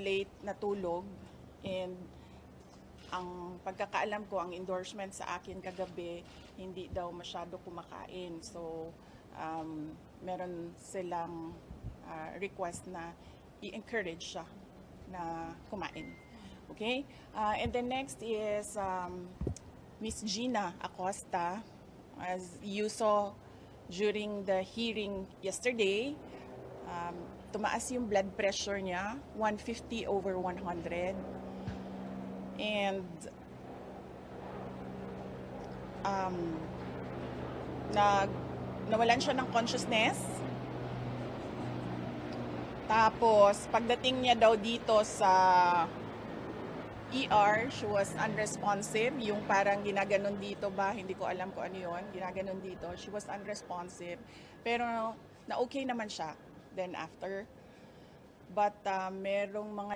late natulog, and ang pagkakaalam ko, ang endorsement sa akin kagabi, hindi daw masyado kumakain. So, meron silang request na i-encourage siya na kumain. Okay? And then next is Miss Gina Acosta. As you saw during the hearing yesterday, tumaas yung blood pressure niya, 150/100. And nawalan siya ng consciousness. Tapos, pagdating niya daw dito sa ER, she was unresponsive. Yung parang ginaganon dito ba, hindi ko alam kung ano yun, ginaganon dito. She was unresponsive. Pero na okay naman siya then after. But merong mga